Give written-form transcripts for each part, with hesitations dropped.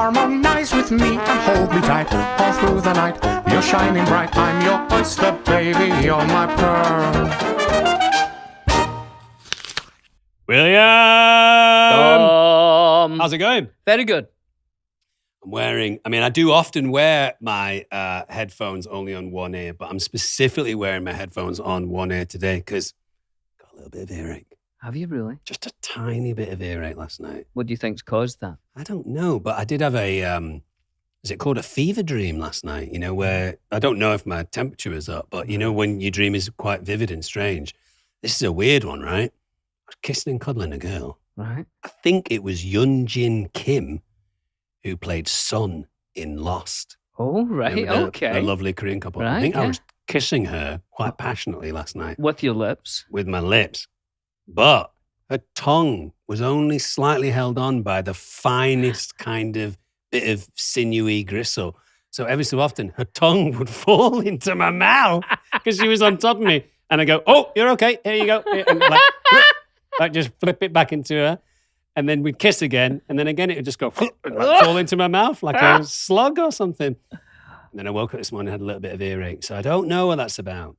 Harmonize with me and hold me tight all through the night. You're shining bright, I'm your oyster, baby, you're my pearl. William! How's it going? Very good. I do often wear my headphones only on one ear, but I'm specifically wearing my headphones on one ear today because I got a little bit of earache. Have you really? Just a tiny bit of earache last night. What do you think's caused that? I don't know, but I did have a, is it called a fever dream last night? You know, where I don't know if my temperature was up, but you know, when your dream is quite vivid and strange. This is a weird one, right? I was kissing and cuddling a girl. Right. I think it was Yoon Jin Kim who played Sun in Lost. Oh, right. You know, Okay. a lovely Korean couple. Right, I think I yeah. was kissing her quite passionately last night With your lips. with my lips. But her tongue was only slightly held on by the finest kind of bit of sinewy gristle. So every so often, her tongue would fall into my mouth because she was on top of me. And I go, oh, you're okay. Here you go. And like just flip it back into her. And then we'd kiss again. And then again, it would just go and fall into my mouth like a slug or something. And then I woke up this morning and had a little bit of earache. So I don't know what that's about.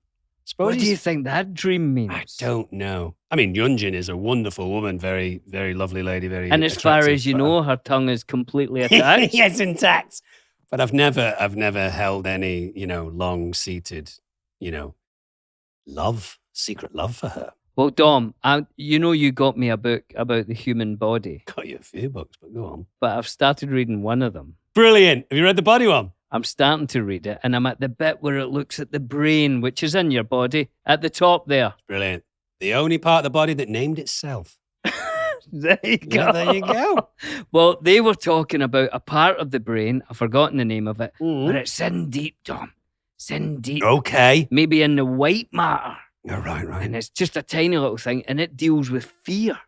What do you think that dream means? I don't know. I mean, Yunjin is a wonderful woman, very, very lovely lady, very And as far attractive, as you but- know, her tongue is completely attached. yes, intact. But I've never held any, long-seated, secret love for her. Well, Dom, you got me a book about the human body, Got you a few books, but go on. but I've started reading one of them. Brilliant. Have you read the body one? I'm starting to read it, and I'm at the bit where it looks at the brain, which is in your body, at the top there. Brilliant. The only part of the body that named itself. There you go. Yeah, there you go. Well, they were talking about a part of the brain. I've forgotten the name of it, Mm. but it's in deep, Dom. It's in deep. Okay. Maybe in the white matter. Oh, right. And it's just a tiny little thing, and it deals with fear.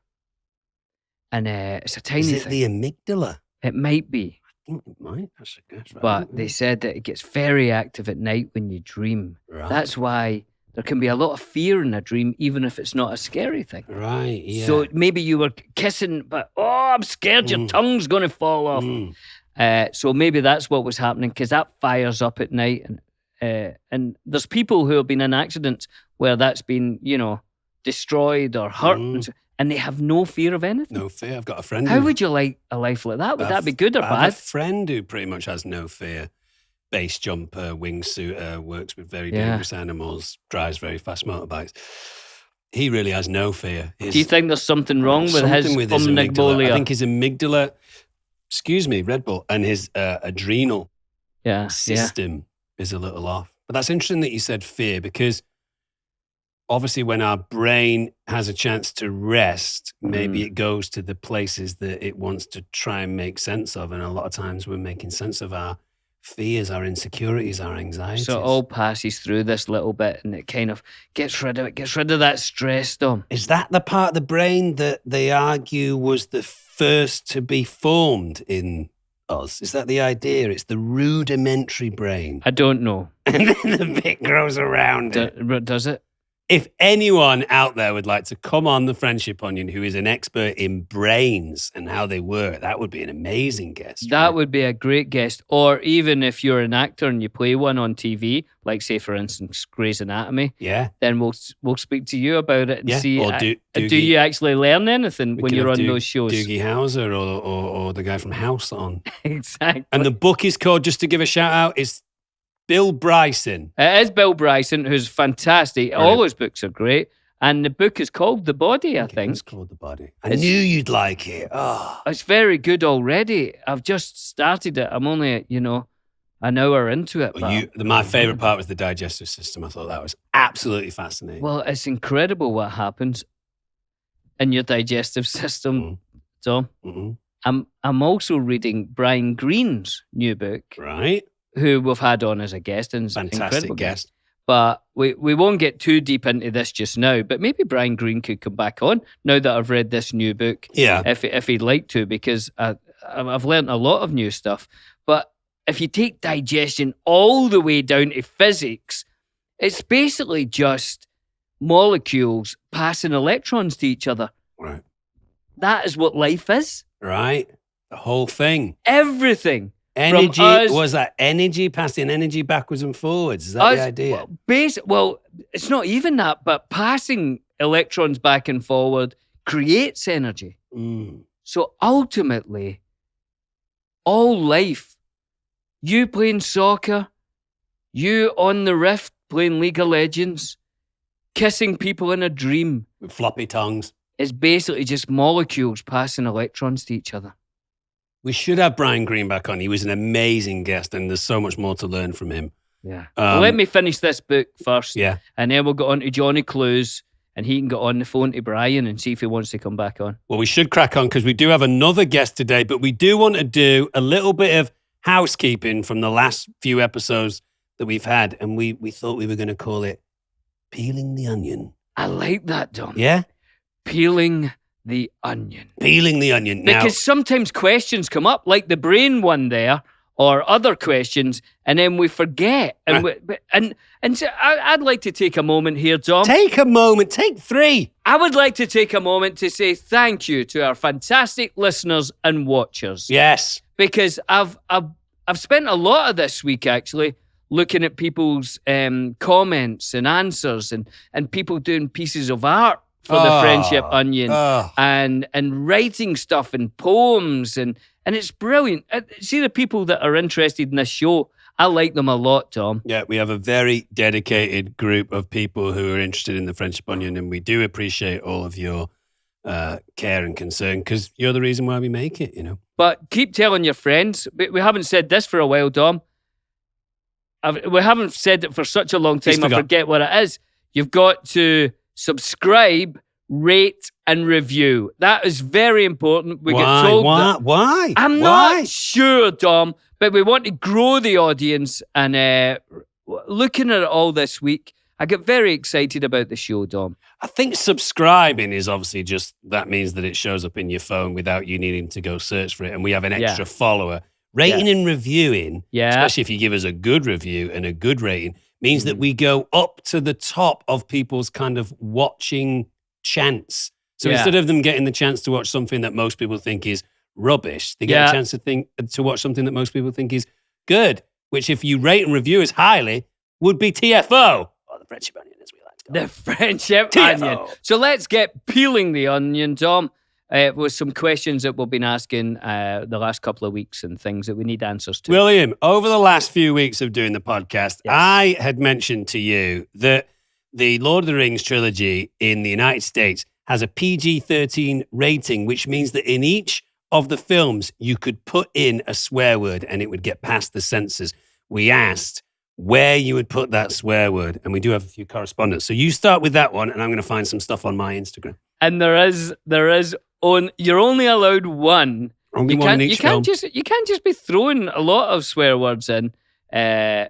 And it's a tiny Is it thing. the amygdala? It might be, I think it might. That's a guess. Right. but they said that it gets very active at night when you dream. Right. That's why there can be a lot of fear in a dream, even if it's not a scary thing. Right, yeah. So maybe you were kissing, but I'm scared your tongue's going to fall off. So maybe that's what was happening, because that fires up at night, and there's people who have been in accidents where that's been, destroyed or hurt, and they have no fear of anything. No fear. I've got a friend. How would you like a life like that? Would that be good or I have bad? a friend who pretty much has no fear. Base jumper, wingsuiter, works with very Yeah. dangerous animals, drives very fast motorbikes. He really has no fear. Do you think there's something wrong with Something his with his amygdala. amygdala? I think his amygdala, Red Bull, and his adrenal yeah. system is a little off. But that's interesting that you said fear, because obviously when our brain has a chance to rest, maybe it goes to the places that it wants to try and make sense of. And a lot of times we're making sense of our fears, our insecurities, our anxieties. So it all passes through this little bit, and it kind of gets rid of that stress, Dom. Is that the part of the brain that they argue was the first to be formed in us? Is that the idea? It's the rudimentary brain. I don't know. And then the bit grows around it. Does it? If anyone out there would like to come on the Friendship Onion who is an expert in brains and how they work, that would be an amazing guest. That right? would be a great guest. Or even if you're an actor and you play one on TV, like say for instance Grey's Anatomy, Yeah. then we'll speak to you about it and Yeah, see. or do Doogie- you actually learn anything We when could you're have on those shows? Doogie Howser or the guy from House on. Exactly. And the book is called, just to give a shout out, is Bill Bryson. It is Bill Bryson, who's fantastic. Brilliant. All his books are great. And the book is called The Body, I think. It's called The Body. I It's- knew you'd like it. Oh. It's very good already. I've just started it. I'm only, an hour into it. but My favourite part was the digestive system. I thought that was absolutely fascinating. Well, it's incredible what happens in your digestive system, Tom. Mm-hmm. I'm also reading Brian Greene's new book, Right. who we've had on as a guest, and is an Fantastic incredible guest. But we won't get too deep into this just now. But maybe Brian Greene could come back on now that I've read this new book. Yeah. If he'd like to, because I've learned a lot of new stuff. But if you take digestion all the way down to physics, it's basically just molecules passing electrons to each other. Right. That is what life is. Right. The whole thing. Everything. Energy, us- was that energy, passing energy backwards and forwards? Is that the idea? Well, it's not even that, but passing electrons back and forward creates energy. Mm. So ultimately, all life, you playing soccer, you on the Rift playing League of Legends, kissing people in a dream, With floppy tongues. is basically just molecules passing electrons to each other. We should have Brian Greene back on. He was an amazing guest, and there's so much more to learn from him. Yeah. Well, let me finish this book first. Yeah. And then we'll get on to Johnny Clues, and he can get on the phone to Brian and see if he wants to come back on. Well, we should crack on because we do have another guest today, but we do want to do a little bit of housekeeping from the last few episodes that we've had, and we thought we were going to call it Peeling the Onion. I like that, Dom. Yeah? Peeling the onion. Peeling the onion. Now, Because sometimes questions come up, like the brain one there, or other questions, and then we forget. And so I'd like to take a moment here, Dom. take a moment, take 3. I would like to take a moment to say thank you to our fantastic listeners and watchers. Yes. Because I've spent a lot of this week actually looking at people's comments and answers and people doing pieces of art for the Friendship Onion and writing stuff and poems and it's brilliant. See the people that are interested in this show, I like them a lot, Tom. Yeah, we have a very dedicated group of people who are interested in the Friendship Onion, and we do appreciate all of your care and concern because you're the reason why we make it, you know. But keep telling your friends. We haven't said this for a while, Dom. We haven't said it for such a long time, I forget what it is. You've got to subscribe, rate, and review. That is very important. We get told that. Why? I'm not sure, Dom, but we want to grow the audience. And looking at it all this week, I get very excited about the show, Dom. I think subscribing is obviously just, that means that it shows up in your phone without you needing to go search for it. And we have an extra follower. Rating and reviewing, especially if you give us a good review and a good rating, means that we go up to the top of people's kind of watching chance. So instead of them getting the chance to watch something that most people think is rubbish, they get a chance to watch something that most people think is good, which if you rate and review as highly, would be TFO. Or the Friendship Onion, as we like to call it. The Friendship TFO. Onion. So let's get peeling the onion, Tom, with some questions that we've been asking the last couple of weeks and things that we need answers to. William, over the last few weeks of doing the podcast, I had mentioned to you that the Lord of the Rings trilogy in the United States has a PG-13 rating, which means that in each of the films, you could put in a swear word and it would get past the censors. We asked where you would put that swear word, and we do have a few correspondents. So you start with that one, and I'm going to find some stuff on my Instagram. And there is you're only allowed one. Only one in each film. You can't just be throwing a lot of swear words in. You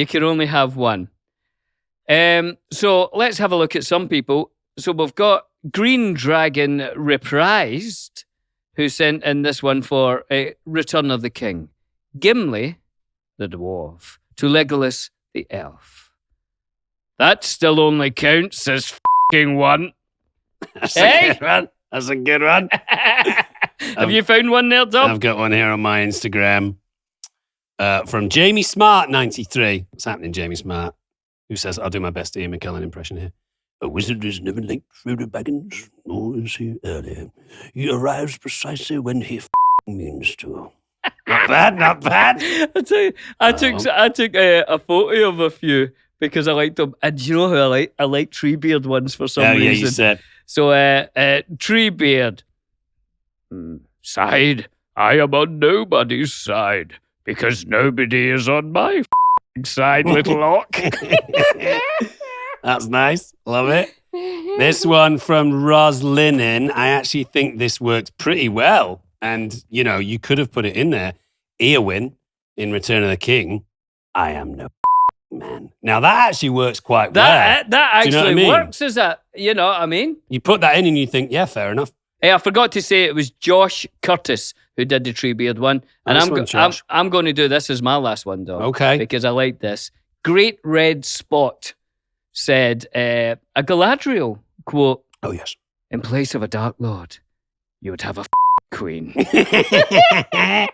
can only have one. So let's have a look at some people. So we've got Green Dragon Reprised, who sent in this one for Return of the King. Gimli, the dwarf, to Legolas, the elf. That still only counts as f***ing one. That's a good one. That's a good one. Have you found one there, Tom? I've got one here on my Instagram from Jamie Smart 93. What's happening, Jamie Smart? Who says, I'll do my best Ian McKellen impression here. A wizard is never late, Frodo Baggins, nor is he early. He arrives precisely when he means to. Not bad, not bad. I tell you, I took a photo of a few because I liked them. And you know who I like? I like Treebeard ones for some reason. Yeah, you said. So, Treebeard. Side, I am on nobody's side because nobody is on my side with Locke. That's nice. Love it. This one from Roslinen. I actually think this works pretty well. And, you know, you could have put it in there. Eowyn in Return of the King. I am no man. Now, that actually works quite well. That actually you know what I mean? works, is that? You know what I mean? You put that in and you think, yeah, fair enough. Hey, I forgot to say it was Josh Curtis who did the Treebeard one. And Nice I'm going to do this as my last one, though. Okay. Because I like this. Great Red Spot said, a Galadriel quote, Oh, yes. in place of a Dark Lord, you would have a queen. That's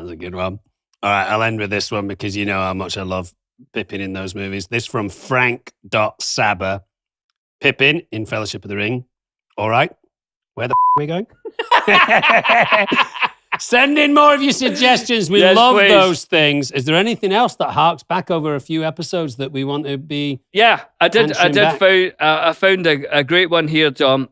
a good one. All right, I'll end with this one because you know how much I love Pippin in those movies. This from Frank.Saber. Pippin in Fellowship of the Ring. All right, where the are we going? Send in more of your suggestions. We Yes, love please. those things. Is there anything else that harks back over a few episodes that we want to be? Yeah, I did Answering back. I found a great one here, Tom.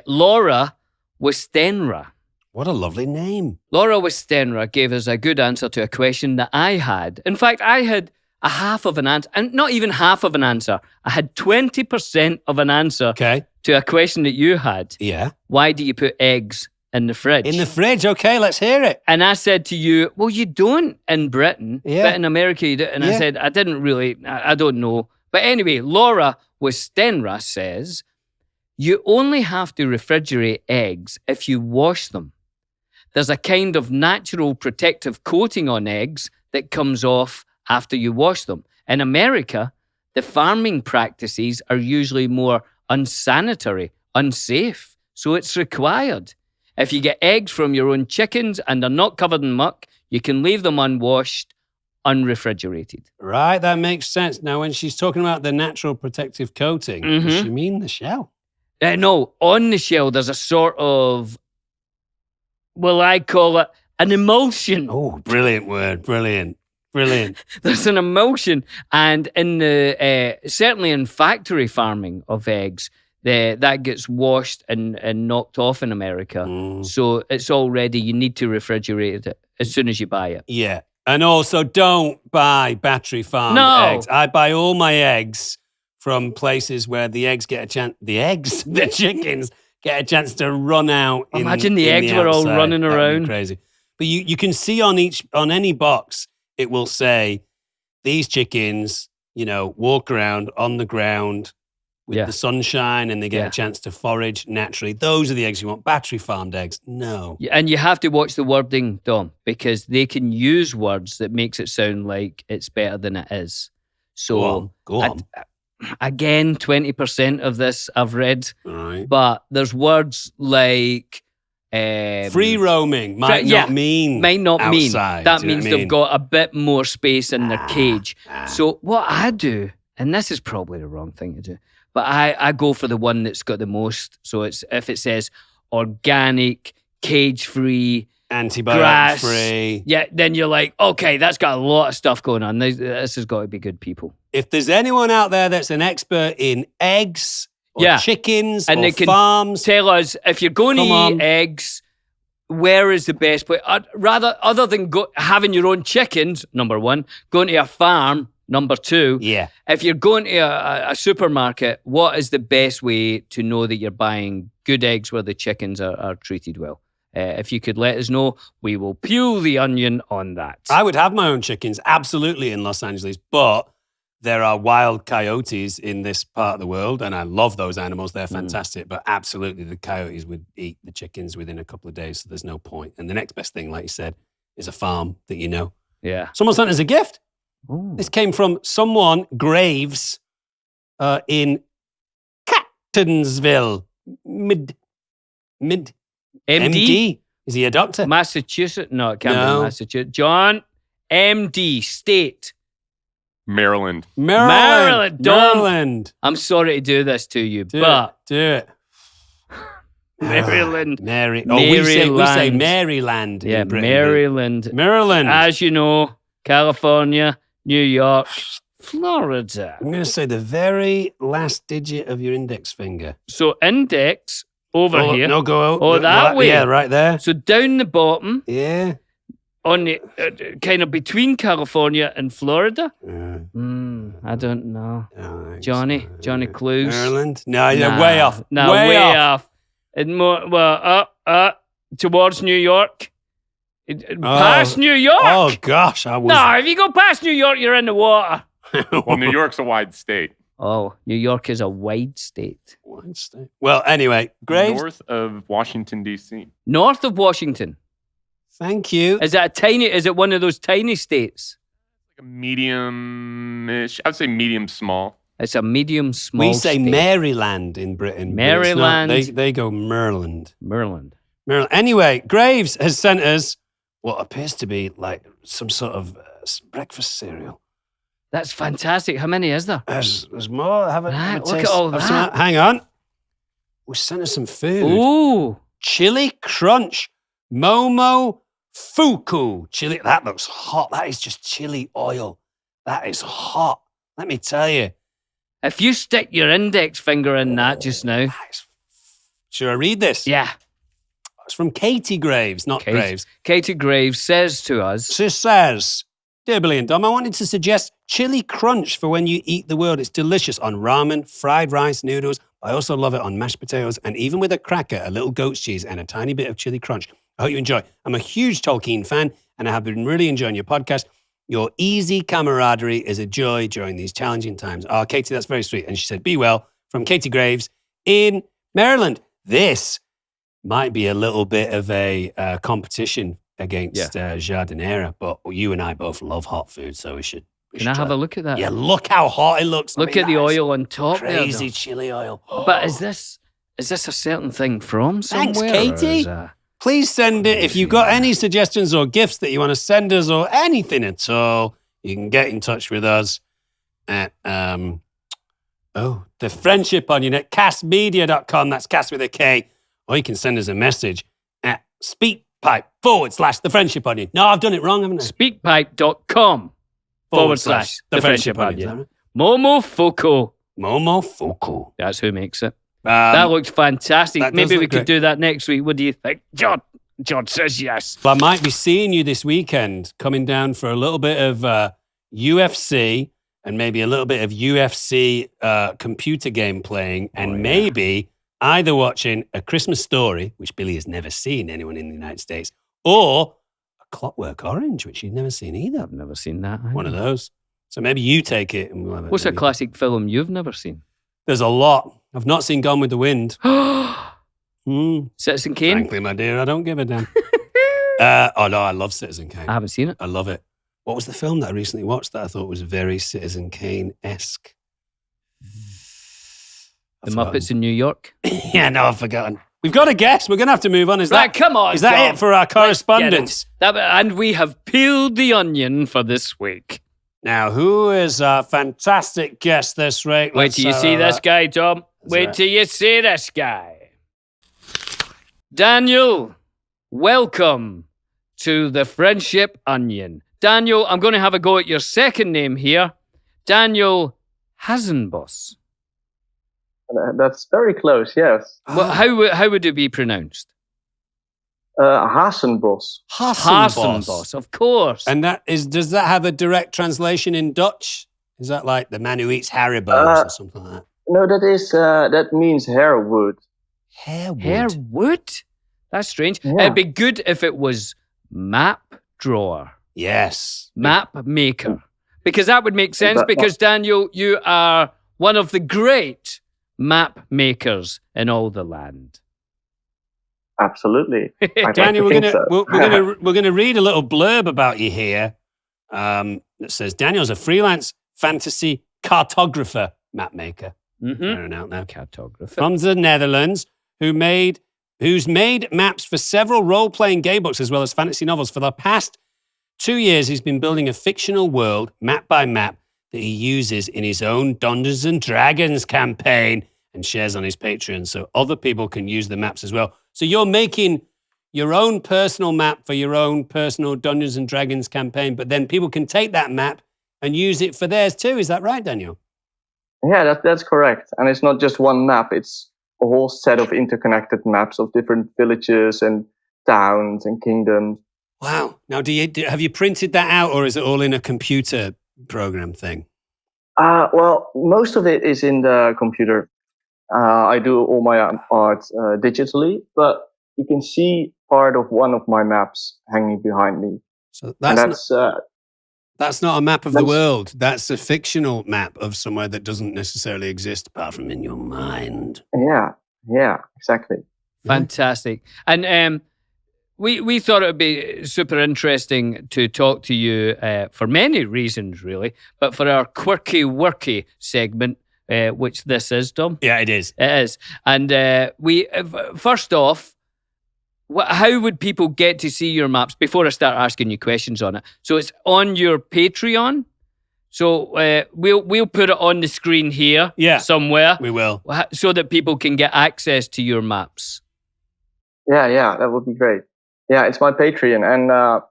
Laura Westenra. What a lovely name. Laura Westenra gave us a good answer to a question that I had. In fact, I had a half of an answer, and not even half of an answer. I had 20% of an answer Okay. to a question that you had. Yeah. Why do you put eggs in the fridge? In the fridge. Okay, let's hear it. And I said to you, well, you don't in Britain, Yeah. but in America you do. And I Yeah. said, I didn't really, I don't know. But anyway, Laura Westenra says, you only have to refrigerate eggs if you wash them. There's a kind of natural protective coating on eggs that comes off after you wash them. In America, the farming practices are usually more unsanitary, unsafe, so it's required. If you get eggs from your own chickens and they're not covered in muck, you can leave them unwashed, unrefrigerated. Right, that makes sense. Now, when she's talking about the natural protective coating, does Mhm. she mean the shell? No, on the shell, there's a sort of, well, I call it an emulsion. Oh, brilliant word. Brilliant. Brilliant. There's an emulsion. And in the, certainly in factory farming of eggs, that gets washed and knocked off in America. Mm. So it's already, you need to refrigerate it as soon as you buy it. Yeah. And also, don't buy battery farmed No. eggs. I buy all my eggs from places where the eggs get a chance, the chickens get a chance to run out. Imagine the in eggs were all outside. running That'd be around. crazy. But you can see on any box, it will say, these chickens, walk around on the ground with Yeah. the sunshine and they get Yeah. a chance to forage naturally. Those are the eggs you want. Battery farmed eggs, no. Yeah, and you have to watch the wording, Dom, because they can use words that makes it sound like it's better than it is. So Go on. again, 20% of this I've read, All right. but there's words like Free roaming might not mean that outside. Do you know means what I they've mean? got a bit more space in their cage. Ah. So what I do, and this is probably the wrong thing to do, but I go for the one that's got the most. So it's if it says organic, cage-free, Antibiotic grass, free. yeah, then you're like, okay, that's got a lot of stuff going on. This has got to be good people. If there's anyone out there that's an expert in eggs or Yeah. chickens And or they can farms, Tell us if you're going to Come eat on. eggs, where is the best place? Rather, other than having your own chickens, number one, going to a farm, number two. yeah. If you're going to a supermarket, what is the best way to know that you're buying good eggs where the chickens are treated well? If you could let us know, we will peel the onion on that. I would have my own chickens, absolutely, in Los Angeles, but there are wild coyotes in this part of the world, and I love those animals. They're fantastic, but absolutely the coyotes would eat the chickens within a couple of days, so there's no point. And the next best thing, like you said, is a farm that you know. Yeah. Someone sent us a gift. Ooh. This came from someone, Graves, in Catonsville, mid MD? Is he a doctor? Massachusetts? No, it can't No. be Massachusetts. John, MD, state. Maryland. Maryland, Dom. Maryland. I'm sorry to do this to you, Do but it. Do it. Maryland. We say Maryland. Maryland. Yeah, in Britain. Maryland. Maryland. As you know, California, New York, Florida. I'm going to say the very last digit of your index finger. So index over Oh, here. No, go out. Oh, Go- that way. Yeah, right there. So down the bottom, Yeah. on the kind of between California and Florida. Uh, I don't know. oh, Johnny Clues. Maryland? No, you're Nah, way off. No, way off. off. And more, well, towards New York. Past New York. Oh, gosh. I was. No, if you go past New York, you're in the water. Well, New York's a wide state. Oh, New York is a wide state. Well, anyway, Graves, North of Washington, D.C. North of Washington. thank you. Is it one of those tiny states? Like a medium-ish, I would say medium small. It's a medium small We say state. Maryland in Britain. but it's not. Maryland. They go Maryland. Maryland. Maryland. Anyway, Graves has sent us what appears to be like some sort of breakfast cereal. That's fantastic. How many is there? There's more. Have a Right, taste look at all of some- that. Hang on. We sent us some food. Ooh. Chili Crunch Momo Fuku. Chili. That looks hot. That is just chili oil. That is hot. Let me tell you. If you stick your index finger in that just now. Should I read this? Yeah. It's from Katie Graves, not Graves. Katie Graves says to us, She says, Dear Billy and Dom, I wanted to suggest Chili Crunch for when you eat the world. It's delicious on ramen, fried rice, noodles. I also love it on mashed potatoes and even with a cracker, a little goat's cheese and a tiny bit of Chili Crunch. I hope you enjoy. I'm a huge Tolkien fan and I have been really enjoying your podcast. Your easy camaraderie is a joy during these challenging times. Oh, Katie, that's very sweet. And she said, be well, from Katie Graves in Maryland. This might be a little bit of a competition against Jardinera, but you and I both love hot food, so we should can I have try. a look at that? Yeah, look how hot it looks. Look at the oil on top there, Crazy though. chili oil. But is this a certain thing from somewhere? Thanks, or Katie. is, Please send it. If you've got any suggestions or gifts that you want to send us or anything at all, you can get in touch with us at the Friendship Onion at castmedia.com. That's cast with a K. Or you can send us a message at speakpipe/the Friendship Onion. No, I've done it wrong, haven't I? Speakpipe.com/the Friendship Onion. Momofuku. Momofuku. That's who makes it. That looks fantastic. that does Maybe we look could great. do that next week. What do you think? John says yes. Well, I might be seeing you this weekend, coming down for a little bit of UFC and maybe a little bit of UFC computer game playing, and maybe either watching A Christmas Story, which Billy has never seen, anyone in the United States, or A Clockwork Orange, which you've never seen either. I've never seen that. One of those. So maybe you take it and we'll have it. What's a classic film you've never seen? There's a lot. I've not seen Gone with the Wind. Citizen Kane? Frankly, my dear, I don't give a damn. Oh no, I love Citizen Kane. I haven't seen it. I love it. What was the film that I recently watched that I thought was very Citizen Kane-esque? The Muppets in New York? Yeah, no, I've forgotten. We've got a guess. We're going to have to move on. Is Right, come on, Is that John. it for our Let's get correspondence? it. And we have peeled the onion for this week. Now, who is our fantastic guest this week? Wait till you see this guy, Tom. Wait right. till you see this guy. Daniel, welcome to the Friendship Onion. Daniel, I'm going to have a go at your second name here. Daniel Hasenboss. That's very close, yes. Well, how would it be pronounced? Hasenbos. Hasenboss, of course. And does that have a direct translation in Dutch? Is that like the man who eats Haribo's or something like that? No, that means hairwood. Hairwood. Hairwood? That's strange. Yeah. It'd be good if it was map drawer. Yes. Map maker. Because that would make sense because, Daniel, you are one of the great map makers in all the land. Absolutely. Daniel, we're think gonna read a little blurb about you here. That says Daniel's a freelance fantasy cartographer, map maker. Fair enough now. Cartographer. From the Netherlands, who's made maps for several role-playing game books as well as fantasy novels. For the past 2 years, he's been building a fictional world, map by map, that he uses in his own Dungeons and Dragons campaign and shares on his Patreon, so other people can use the maps as well. So you're making your own personal map for your own personal Dungeons and Dragons campaign, but then people can take that map and use it for theirs too. Is that right, Daniel? Yeah, that's correct. And it's not just one map. It's a whole set of interconnected maps of different villages and towns and kingdoms. Wow. Now, have you printed that out, or is it all in a computer program thing? Well, most of it is in the computer. I do all my art digitally, but you can see part of one of my maps hanging behind me. So And that's not a map of the world. That's a fictional map of somewhere that doesn't necessarily exist apart from in your mind. yeah, exactly. Fantastic. And we thought it would be super interesting to talk to you for many reasons, really. But for our quirky worky segment, which this is, Dom. Yeah, it is. It is. And first off, how would people get to see your maps before I start asking you questions on it? So it's on your Patreon. So we'll put it on the screen here somewhere. We will. So that people can get access to your maps. Yeah, that would be great. Yeah, it's my Patreon, and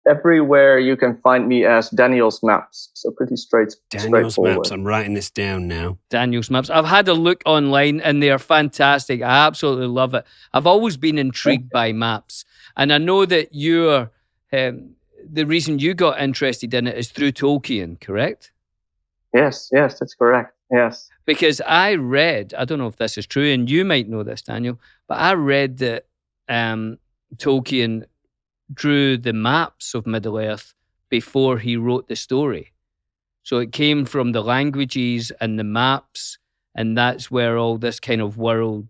everywhere you can find me as Daniel's Maps. So pretty Daniel's straightforward. Maps. I'm writing this down now. Daniel's Maps. I've had a look online and they are fantastic. I absolutely love it. I've always been intrigued by maps. And I know that you're, the reason you got interested in it is through Tolkien, correct? Yes, that's correct. Yes. Because I read, I don't know if this is true, and you might know this, Daniel, but I read that Tolkien drew the maps of Middle-earth before he wrote the story. So it came from the languages and the maps, and that's where all this kind of world,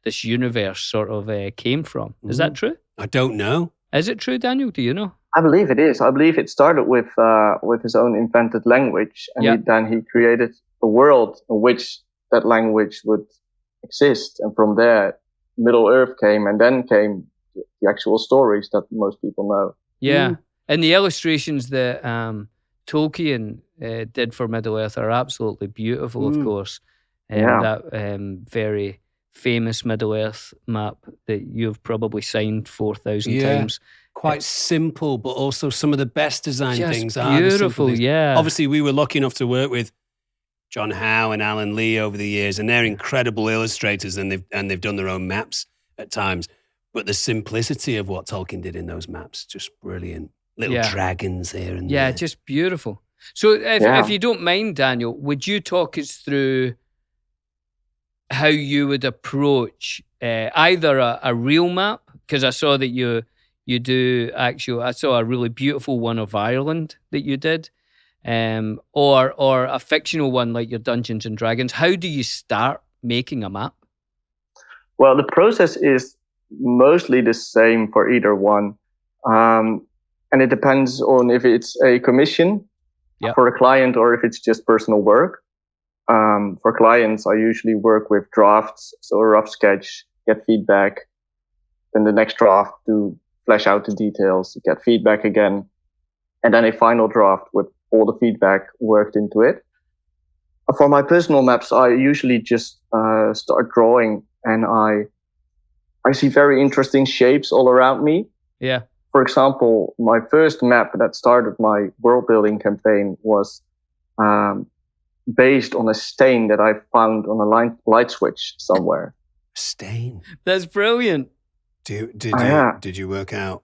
this universe sort of came from. Is that true? I don't know. Is it true, Daniel? Do you know? I believe it is. I believe it started with his own invented language, and then he created a world in which that language would exist. And from there, Middle-earth came, and then came the actual stories that most people know. Yeah. And the illustrations that Tolkien did for Middle-earth are absolutely beautiful, of course. That very famous Middle-earth map that you've probably signed 4,000 times. Quite simple, but also some of the best design Just things are beautiful, yeah. Obviously, we were lucky enough to work with John Howe and Alan Lee over the years, and they're incredible illustrators, and they've done their own maps at times. But the simplicity of what Tolkien did in those maps, just brilliant. Little dragons here and there. Yeah, just beautiful. So if you don't mind, Daniel, would you talk us through how you would approach either a real map, because I saw that you do actually, I saw a really beautiful one of Ireland that you did, or a fictional one like your Dungeons and Dragons. How do you start making a map? Well, the process is mostly the same for either one. And it depends on if it's a commission for a client or if it's just personal work. For clients, I usually work with drafts, so a rough sketch, get feedback, then the next draft to flesh out the details, get feedback again, and then a final draft with all the feedback worked into it. For my personal maps, I usually just start drawing, and I see very interesting shapes all around me. Yeah. For example, my first map that started my world building campaign was based on a stain that I found on a light switch somewhere. Stain. That's brilliant. Did you work out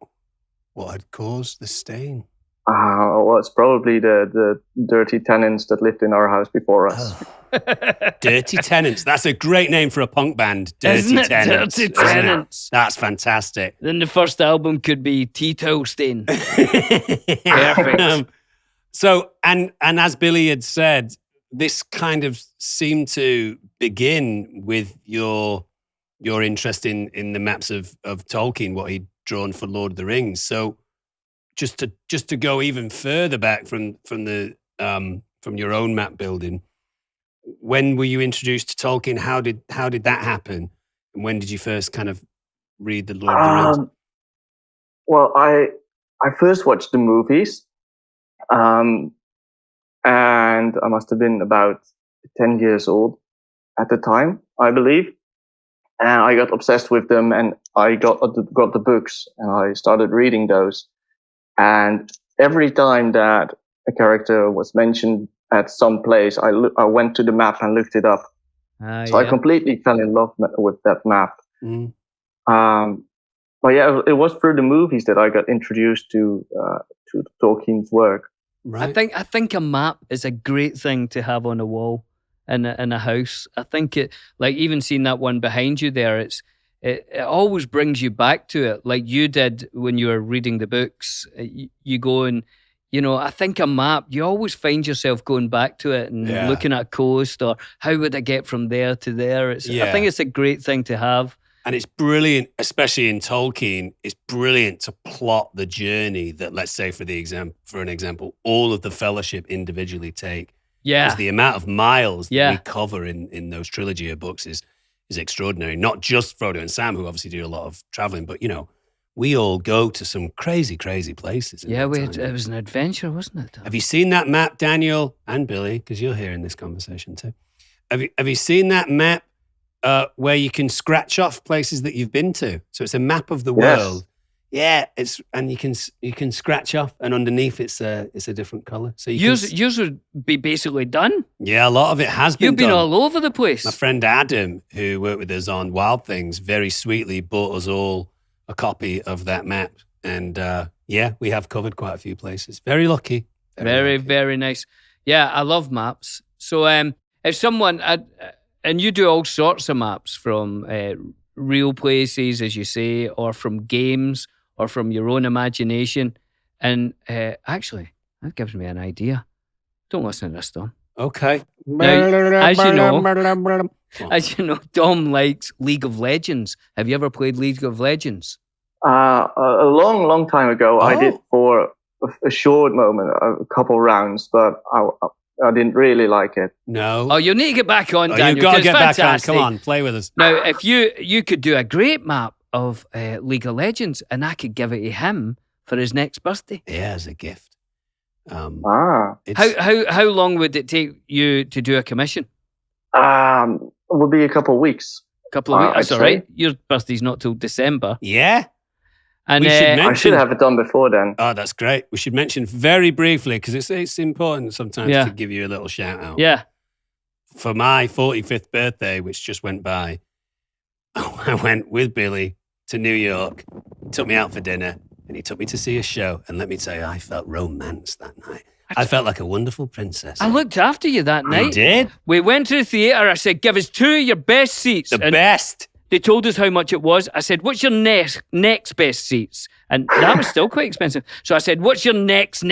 what had caused the stain? Well, it's probably the dirty tenants that lived in our house before us. Dirty Tenants. That's a great name for a punk band. Isn't it? Tenants. Dirty Tenants. That's fantastic. Then the first album could be Tito Stain. Perfect. So, and as Billy had said, this kind of seemed to begin with your interest in the maps of Tolkien, what he'd drawn for Lord of the Rings. So, just to go even further back from your own map building, when were you introduced to Tolkien? How did that happen? And when did you first kind of read the Lord of the Rings? Well, I first watched the movies, and I must have been about 10 years old at the time, I believe. And I got obsessed with them, and I got the books, and I started reading those. And every time that a character was mentioned at some place, I went to the map and looked it up. So I completely fell in love with that map. But yeah, it was through the movies that I got introduced to Tolkien's work. Right. I think a map is a great thing to have on a wall in a house. I think it, like even seeing that one behind you there, it always brings you back to it, like you did when you were reading the books. You go and, I think a map, you always find yourself going back to it and looking at a coast, or how would I get from there to there? I think it's a great thing to have. And it's brilliant, especially in Tolkien, it's brilliant to plot the journey that, let's say for an example, all of the Fellowship individually take. Yeah. Because the amount of miles that Yeah. we cover in those trilogy of books is extraordinary. Not just Frodo and Sam, who obviously do a lot of traveling, but, we all go to some crazy, crazy places. in Yeah, that time. it was an adventure, wasn't it? Have you seen that map, Daniel and Billy? Because you're here in this conversation too. Have you seen that map where you can scratch off places that you've been to? So it's a map of the Yes. world. Yeah, and you can scratch off, and underneath it's a different color. So Yours would be basically done. yeah, a lot of it has been. You've been done. all over the place. My friend Adam, who worked with us on Wild Things, very sweetly bought us all a copy of that map, and we have covered quite a few places. Very lucky. Very, lucky. very nice. Yeah, I love maps. So if someone, and you do all sorts of maps from real places, as you say, or from games, or from your own imagination. And actually, that gives me an idea. Don't listen to this, Dom. Okay. As you know, Dom likes League of Legends. Have you ever played League of Legends? A long, long time ago, I did for a short moment, a couple rounds, but I didn't really like it. No. Oh, you need to get back on, Daniel. You've got to 'cause get it's back on. fantastic. Come on, play with us. Now, if you could do a great map of League of Legends, and I could give it to him for his next birthday. Yeah, as a gift. It How long would it take you to do a commission? would be a couple of weeks. A couple of weeks. That's I'd all say. right. Your birthday's not till December. Yeah. And We should I mention. should have it done before then. Oh, that's great. We should mention very briefly, because it's important sometimes Yeah. to give you a little shout out. yeah. For my 45th birthday, which just went by, I went with Billy to New York, took me out for dinner, and he took me to see a show. And let me tell you, I felt romance that night. I felt like a wonderful princess. I looked after you that You night. did? We went to the theatre. I said, give us 2 of your best seats. The And best. they told us how much it was. I said, what's your next best seats? And that was still quite expensive. So I said, what's your next?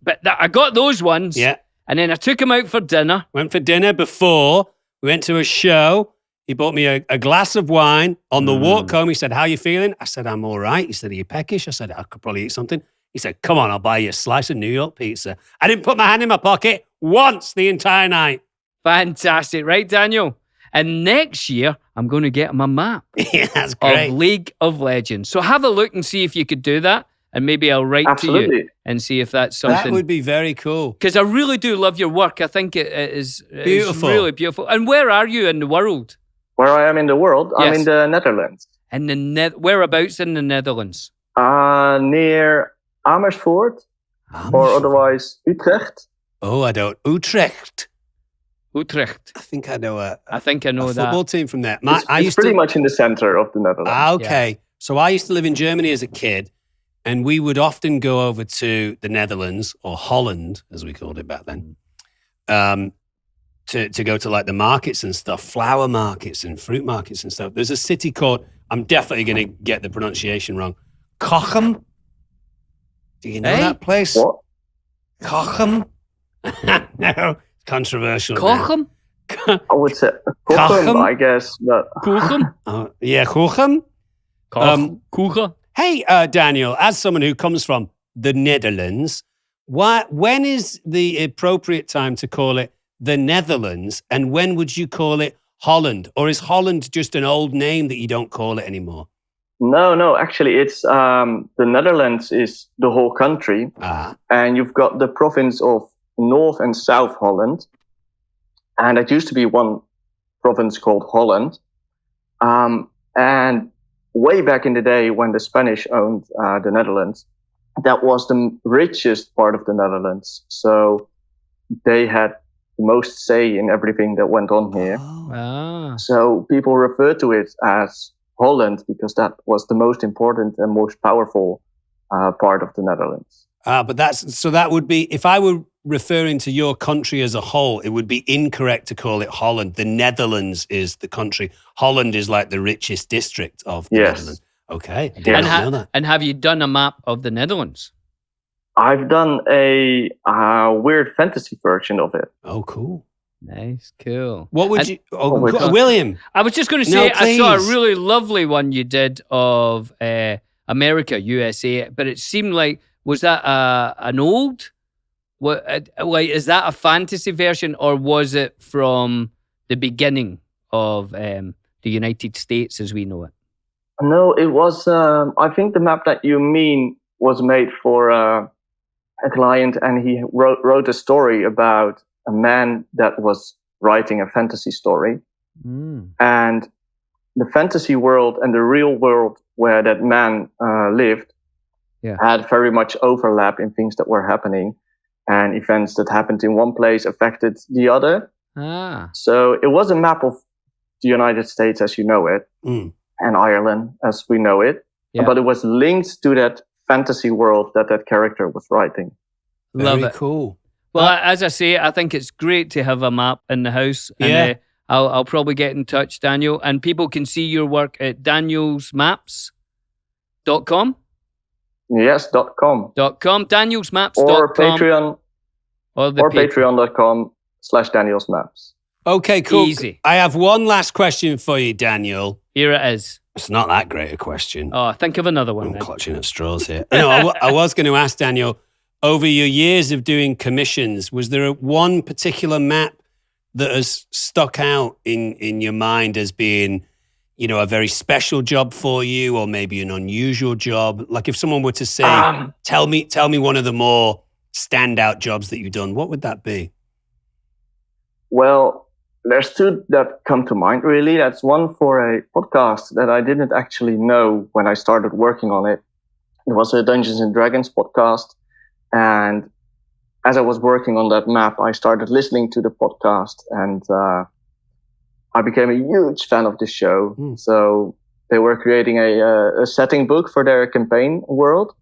But I got those ones. Yeah. And then I took him out for dinner. Went for dinner before. We went to a show. He bought me a glass of wine. On the walk home, he said, how you feeling? I said, I'm all right. He said, are you peckish? I said, I could probably eat something. He said, come on, I'll buy you a slice of New York pizza. I didn't put my hand in my pocket once the entire night. Fantastic, right, Daniel? And next year, I'm going to get him a map Yeah, that's of great. League of Legends. So have a look and see if you could do that. And maybe I'll write to Absolutely. you and see if that's That something. would be very cool. Because I really do love your work. I think it is Beautiful. really beautiful. And where are you in the world? Where I am in the world, I'm Yes. in the Netherlands. In the whereabouts in the Netherlands? Near Amersfoort, or otherwise Utrecht. Oh, I don't. Utrecht. Utrecht. I think I know I think I know a football that. team from there. It's pretty much in the center of the Netherlands. Okay. So I used to live in Germany as a kid, and we would often go over to the Netherlands, or Holland, as we called it back then, to go to like the markets and stuff, flower markets and fruit markets and stuff. There's a city called, I'm definitely going to get the pronunciation wrong, Cochem. Do you know Hey? that place? What? Cochem? No, controversial. now. Cochem? I would say Cochem? Cochem, I guess, but Cochem? Oh, yeah, Cochem. Kuchen? Hey, Daniel, as someone who comes from the Netherlands, when is the appropriate time to call it the Netherlands, and when would you call it Holland? Or is Holland just an old name that you don't call it anymore? no, actually, it's the Netherlands is the whole country, Ah, and you've got the province of North and South Holland, and it used to be one province called Holland, and way back in the day when the Spanish owned the Netherlands, that was the richest part of the Netherlands. So they had the most say in everything that went on here. Oh. Ah. So people refer to it as Holland because that was the most important and most powerful part of the Netherlands. But that would be, if I were referring to your country as a whole, it would be incorrect to call it Holland. The Netherlands is the country. Holland is like the richest district of the Yes. Netherlands. Okay, I did Yes. not know that. And have you done a map of the Netherlands? I've done a weird fantasy version of it. Oh, cool. Nice, cool. What would And- you... Oh, we're cool. talking- William. I was just going to No, say, I saw a please. really lovely one you did of America, USA, but it seemed like, was that an old What? Like, is that a fantasy version, or was it from the beginning of the United States as we know it? No, it was. I think the map that you mean was made for a client, and he wrote a story about a man that was writing a fantasy story, and the fantasy world and the real world where that man lived had very much overlap in things that were happening, and events that happened in one place affected the other. So it was a map of the United States as you know it, and Ireland as we know it, but it was linked to that fantasy world that character was writing. Love Very it. cool. Well, as I say, I think it's great to have a map in the house. And, I'll probably get in touch, Daniel, and people can see your work at danielsmaps.com. Yes, .com. Danielsmaps.com. Or Patreon. Or patreon.com/danielsmaps. Okay, cool. Easy. I have one last question for you, Daniel. Here it is. It's not that great a question. Oh, think of another one. I'm then. clutching at straws here. No, I was going to ask Daniel, over your years of doing commissions, was there one particular map that has stuck out in your mind as being, you know, a very special job for you, or maybe an unusual job? Like if someone were to say, tell me one of the more standout jobs that you've done, what would that be? Well, there's two that come to mind, really. That's one for a podcast that I didn't actually know when I started working on it. It was a Dungeons and Dragons podcast. And as I was working on that map, I started listening to the podcast, and I became a huge fan of the show. So they were creating a setting book for their campaign world.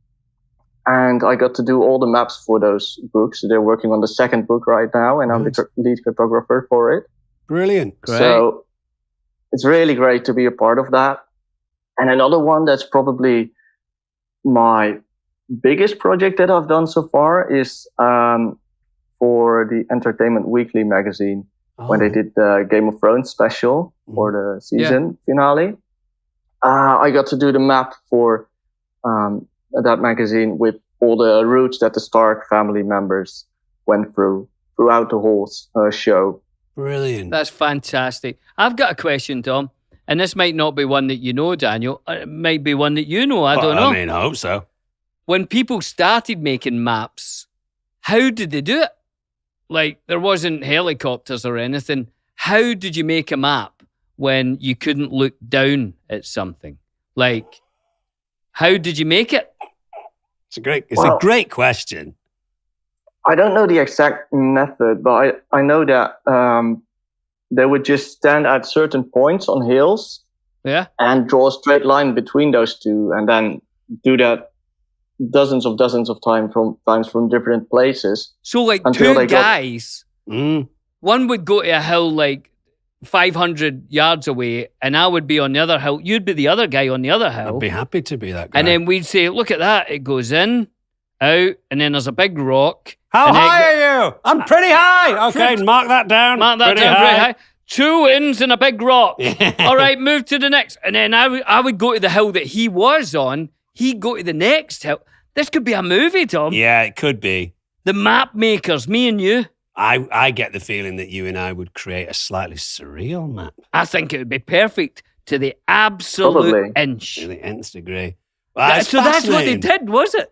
And I got to do all the maps for those books. They're working on the second book right now, and I'm the lead cartographer for it. Brilliant. Great. So it's really great to be a part of that. And another one that's probably my biggest project that I've done so far is for the Entertainment Weekly magazine, when they did the Game of Thrones special for the season finale. I got to do the map for that magazine with all the routes that the Stark family members went throughout the whole show. Brilliant. That's fantastic. I've got a question, Tom, and this might not be one that you know, Daniel. It might be one that you know. I don't know. I mean, I hope so. When people started making maps, how did they do it? Like, there wasn't helicopters or anything. How did you make a map when you couldn't look down at something? Like, how did you make it? It's a great question. I don't know the exact method, but I know that they would just stand at certain points on hills and draw a straight line between those two, and then do that dozens of times from different places. So like two guys, one would go to a hill like 500 yards away, and I would be on the other hill. You'd be the other guy on the other hill. I'd be happy to be that guy. And then we'd say, look at that. It goes in, out, and then there's a big rock. How high are you? I'm pretty high. Okay, mark that down. Mark that down, pretty high. 2 ins and a big rock. All right, move to the next. And then I would go to the hill that he was on. He'd go to the next hill. This could be a movie, Tom. Yeah, it could be. The map makers, me and you. I get the feeling that you and I would create a slightly surreal map. I think it would be perfect to the absolute inch. To the nth degree. Well, So that's what they did, was it?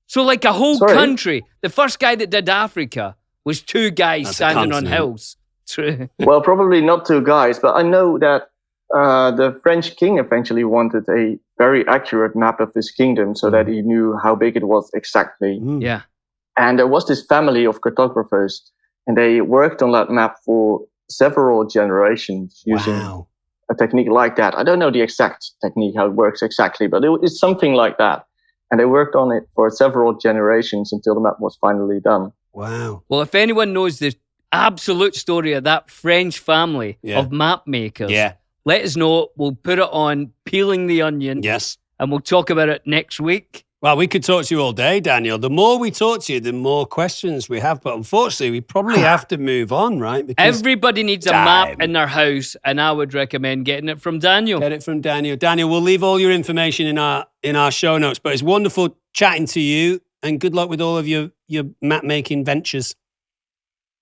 So like a whole country, the first guy that did Africa was 2 guys standing on hills. True. Well, probably not 2 guys, but I know that the French king eventually wanted a very accurate map of his kingdom so that he knew how big it was exactly. Yeah. And there was this family of cartographers, and they worked on that map for several generations using a technique like that. I don't know the exact technique, how it works exactly, but it's something like that. And they worked on it for several generations until the map was finally done. Wow. Well, if anyone knows the absolute story of that French family of map makers, let us know. We'll put it on Peeling the Onion. Yes. And we'll talk about it next week. Well, we could talk to you all day, Daniel. The more we talk to you, the more questions we have. But unfortunately, we probably have to move on, right? Because everybody needs a map in their house, and I would recommend getting it from Daniel. Get it from Daniel. Daniel, we'll leave all your information in our show notes. But it's wonderful chatting to you. and good luck with all of your map-making ventures.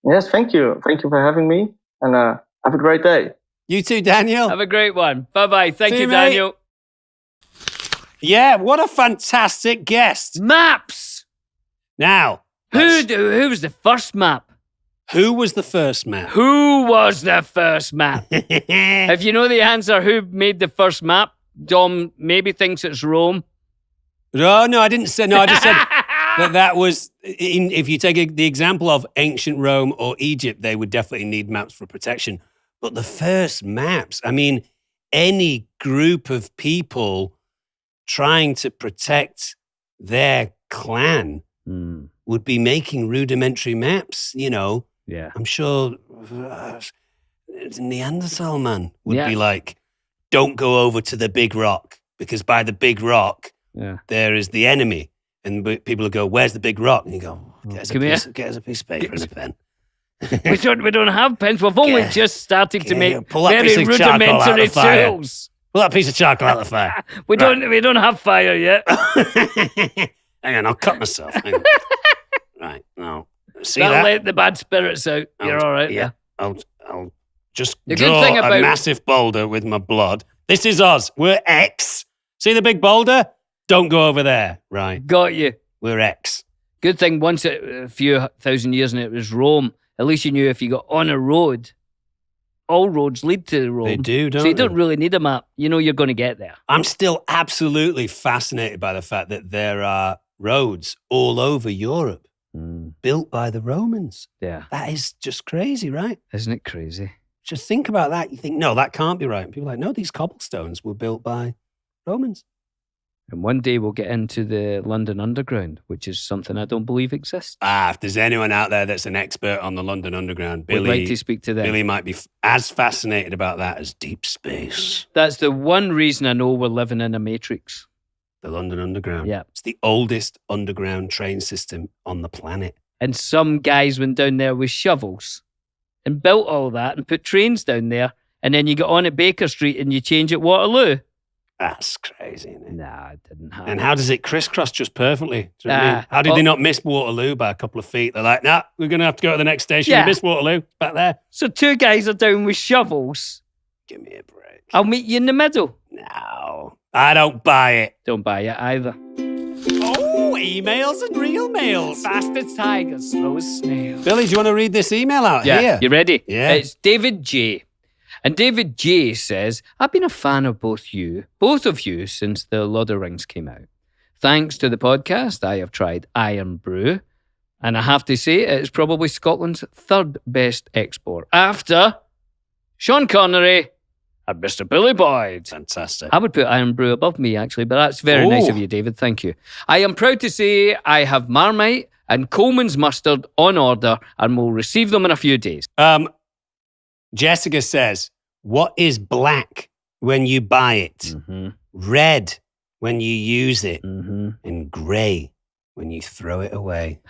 Yes, thank you. Thank you for having me, and have a great day. You too, Daniel. Have a great one. Bye-bye. Thank See you, you, mate. Daniel. Yeah, what a fantastic guest. Maps. Now, Who was the first map? who was the first map? Who was the first map? If you know the answer, who made the first map? Dom maybe thinks it's Rome. No, I didn't say. No, I just said that was. If you take the example of ancient Rome or Egypt, they would definitely need maps for protection. But the first maps, I mean, any group of people trying to protect their clan would be making rudimentary maps. You know, Yeah. I'm sure Neanderthal man would Yeah. be like, "Don't go over to the big rock because by the big rock." Yeah. There is the enemy. And people will go, "Where's the big rock?" And you go, get us Come a piece of paper and a pen. We don't have pens. We've only Get- just started to make pull that very piece of charcoal out rudimentary of the fire. tools. Pull that piece of charcoal out of the fire. We don't have fire yet. Hang on, I'll cut myself. Hang on. Right, now. See That'll that? let the bad spirits out. You're all right. Yeah, there. I'll just The good draw thing a about- massive boulder with my blood. This is us. We're X. See the big boulder? Don't go over there. Right, Got you. we're X. Good thing once a few thousand years and it was Rome, at least you knew if you got on a road, all roads lead to Rome. They do, don't So you they? don't really need a map. You know you're going to get there. I'm still absolutely fascinated by the fact that there are roads all over Europe built by the Romans. Yeah. That is just crazy, right? Isn't it crazy? Just think about that. You think, no, that can't be right. And people are like, no, these cobblestones were built by Romans. And one day we'll get into the London Underground, which is something I don't believe exists. If there's anyone out there that's an expert on the London Underground, We'd like Billy, to speak to them. Billy might be as fascinated about that as deep space. That's the one reason I know we're living in a matrix. The London Underground. Yeah. It's the oldest underground train system on the planet. And some guys went down there with shovels and built all that and put trains down there. And then you get on at Baker Street and you change at Waterloo. That's crazy, isn't it? Nah, it didn't happen. And how does it crisscross just perfectly? Do you know what I mean? How did they not miss Waterloo by a couple of feet? They're like, nah, we're going to have to go to the next station. Yeah. We missed Waterloo. Back there. So two guys are down with shovels. Give me a break. I'll meet you in the middle. No, I don't buy it. Don't buy it either. Oh, emails and real mails. Fast as tigers, slow as snails. Billy, do you want to read this email out Yeah, here? you ready? Yeah. It's David J. And David J says, I've been a fan of both of you, since the Lord of the Rings came out. Thanks to the podcast, I have tried Iron Brew, and I have to say it is probably Scotland's third best export after Sean Connery and Mr. Billy Boyd. Fantastic. I would put Iron Brew above me, actually, but that's very nice of you, David. Thank you. I am proud to say I have Marmite and Coleman's mustard on order and will receive them in a few days. Jessica says, what is black when you buy it? Mm-hmm. Red when you use it? Mm-hmm. And grey when you throw it away.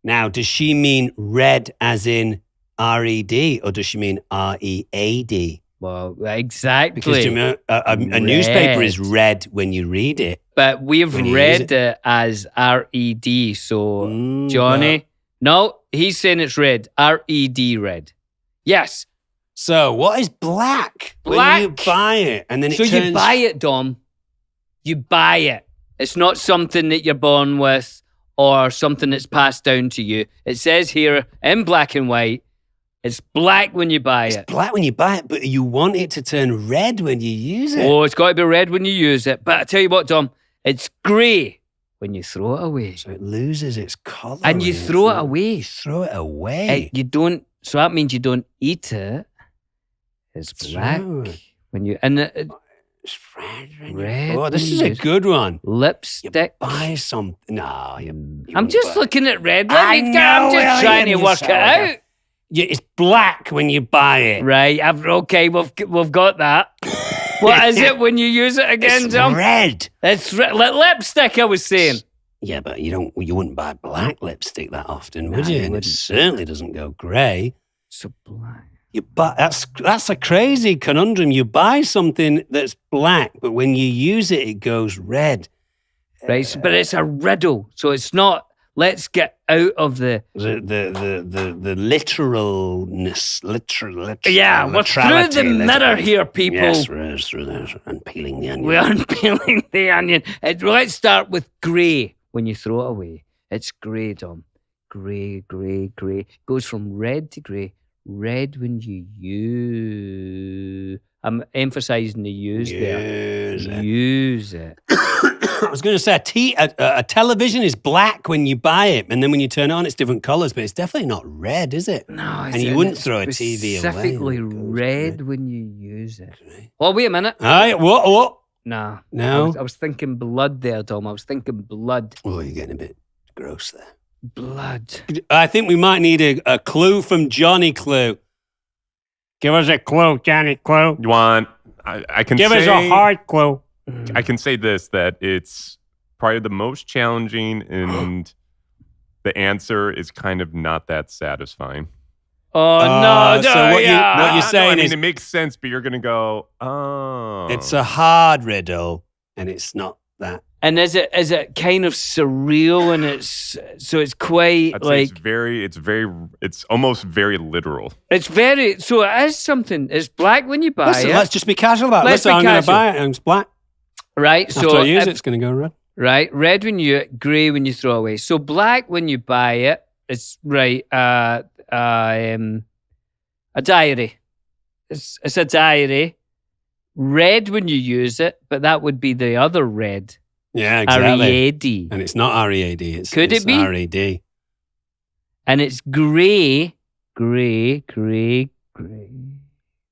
Now, does she mean red as in R-E-D or does she mean R-E-A-D? Well, exactly. Because you know, a newspaper is red when you read it. But we've When you read use it as R-E-D. So, Mm, Johnny, no, he's saying it's red. R-E-D, red. Yes. So, what is black? Black. When you buy it and then it So turns... you buy it, Dom. You buy it. It's not something that you're born with or something that's passed down to you. It says here in black and white, it's black when you buy It's it. black when you buy it, but you want it to turn red when you use it. Oh, it's got to be red when you use it. But I tell you what, Dom, it's grey when you throw it away. So it loses its colour. And you when throw it away. You throw it away. You don't. So that means you don't eat it. It's That's black right. when you and It's red. when you- Red Oh, this when is you a use- good one. lipstick. Buy something. No, you I'm wouldn't just buy- looking at red. I I'm know, just trying to William, work it you sound out. Yeah, it's black when you buy it. Right. Okay. We've got that. What is it when you use it again, It's Dom? red. It's lipstick. I was saying. Yeah, but you wouldn't buy black lipstick that often, would No, you? you And it wouldn't. certainly doesn't go grey. So black. You buy that's a crazy conundrum. You buy something that's black, but when you use it, it goes red. right? But it's a riddle, so it's not. Let's get out of the. The literalness, Yeah, we're through the mirror here, people. Yes, we're through there and peeling the onion. We aren't peeling the onion. Let's start with grey when you throw it away. It's grey, Dom. Grey, grey, grey. Goes from red to grey. Red when you use. I'm emphasising the use there. Use it. I was going to say a television is black when you buy it, and then when you turn it on, it's different colours, but it's definitely not red, is it? No, and you wouldn't throw a TV away. Specifically red when you use it. Oh, wait a minute. All right, what? Nah. No? I was thinking blood there, Dom. I was thinking blood. Oh, you're getting a bit gross there. Blood. I think we might need a clue from Johnny Clue. Give us a clue, Johnny Clue. You want? I can Give say, us a hard clue. I can say this, that it's probably the most challenging, and the answer is kind of not that satisfying. Oh, no. So what you're saying I is mean, it makes sense, but you're going to go, oh. it's a hard riddle, and it's not that. And is it kind of surreal, and it's quite I'd say like it's almost very literal. it's very so it is something. It's black when you buy Listen, it, let's just be casual about it. Let's Listen, be I'm going to casual. buy it, and it's black. right? After So I use if- it, it's going to go red. right, red when you grey when you throw away. So black when you buy it, it's right. A diary. It's a diary. Red when you use it, but that would be the other red. Yeah, exactly. R-E-A-D. And it's not R-E-A-D. Could it's it be? R-E-D. And it's grey, grey, grey, grey.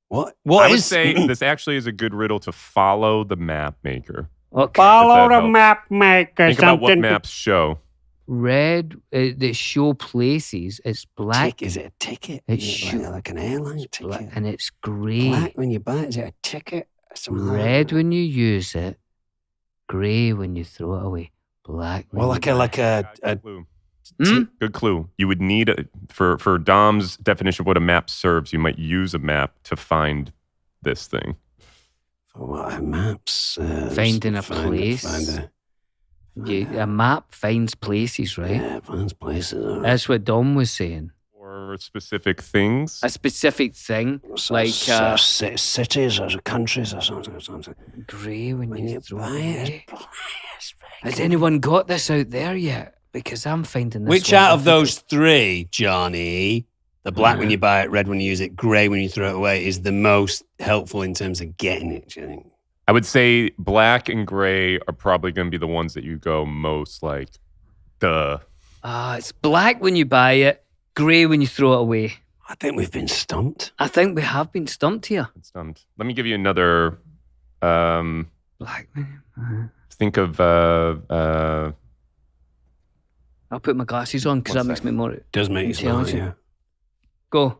What I would is- say this actually is a good riddle to follow the map maker. Okay. Follow If that the helps. map maker. Think about what something- maps show. Red, they show places. It's black. Is it a ticket? It's Is it shoot- like an airline It's ticket? black, and it's grey. Black when you buy it. Is it a ticket? Something like Red that? when you use it. Grey when you throw it away. Black. When Well, you like buy a Good clue. Hmm? Good clue. You would need for Dom's definition of what a map serves. You might use a map to find this thing. for what maps. Finding a find place. A map finds places, right? Yeah, finds places. all right. That's what Dom was saying. Or specific things. A specific thing, like cities or countries or something. grey when When you you throw buy it it, away. Has anyone got this out there yet? Because I'm finding this. Which one out of difficult. those three, Johnny, the black when you buy it, red when you use it, grey when you throw it away, is the most helpful in terms of getting it, do you think? I would say black and gray are probably going to be the ones that you go most like, duh. It's black when you buy it, grey when you throw it away. I think we've been stumped. I think we have been stumped here. It's stumped. Let me give you another. Black when you Think of. I'll put my glasses on because One that makes me second. more. Does make you smile, Intelligent. yeah. Go.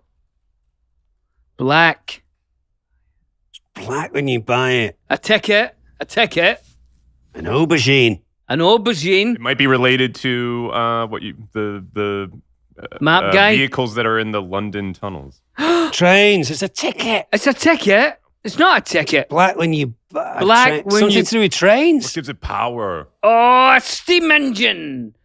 Black. Black when you buy it. A ticket. A ticket. An aubergine. An aubergine. It might be related to what you the Map guy. vehicles that are in the London tunnels. Trains. It's a ticket. It's a ticket. It's not a ticket. Black when you buy Black when something you- to do with What trains. gives it power? Oh, a steam engine.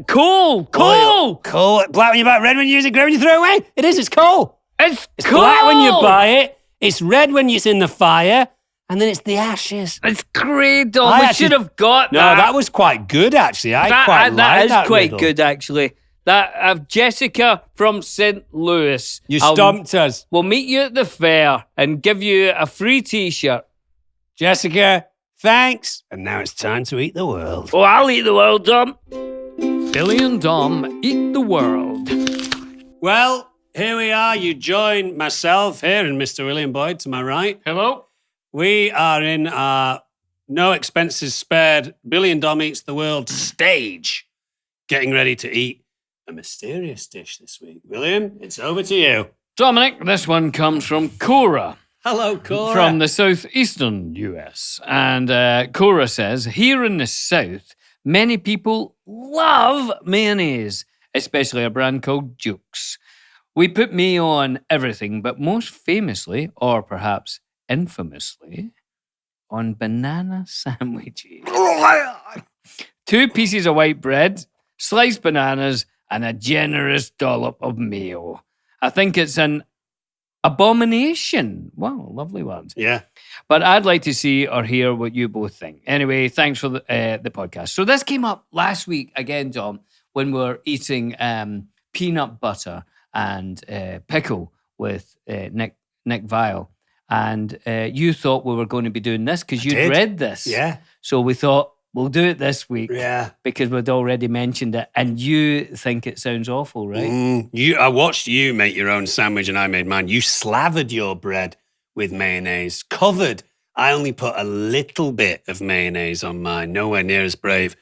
Coal. Coal. Coal. Black when you buy it, red when you use it, grey when you throw it away. It is. It's coal. It's It's coal. black when you buy it. It's red when it's in the fire, and then it's the ashes. It's great, Dom. I We actually- should have got No, that was quite good actually. I quite like that is that quite riddle. good, actually. That Jessica from St. Louis. You stumped us, We'll meet you at the fair and give you a free T-shirt. Jessica. Thanks. And now it's time to eat the world. Oh, I'll eat the world, Dom. Billy and Dom eat the world. Well, here we are. You join myself here and Mr. William Boyd to my right. Hello. We are in our no expenses spared Billy and Dom Eats the World stage, getting ready to eat a mysterious dish this week. William, it's over to you. Dominic, this one comes from Cora. Hello, Cora. From the southeastern US. And Cora says, here in the South, many people love mayonnaise, especially a brand called Jukes. We put mayo on everything, but most famously, or perhaps infamously, on banana sandwiches. 2 pieces of white bread, sliced bananas, and a generous dollop of mayo. I think it's an abomination. Wow, lovely words. Yeah. But I'd like to see or hear what you both think. Anyway, thanks for the podcast. So this came up last week again, Dom, when we were eating peanut butter and pickle with Nick Vile. And you thought we were going to be doing this because you'd did. read this. Yeah. So we thought we'll do it this week Yeah. because we'd already mentioned it. And you think it sounds awful, right? I watched you make your own sandwich and I made mine. You slathered your bread with mayonnaise, covered. I only put a little bit of mayonnaise on mine, nowhere near as brave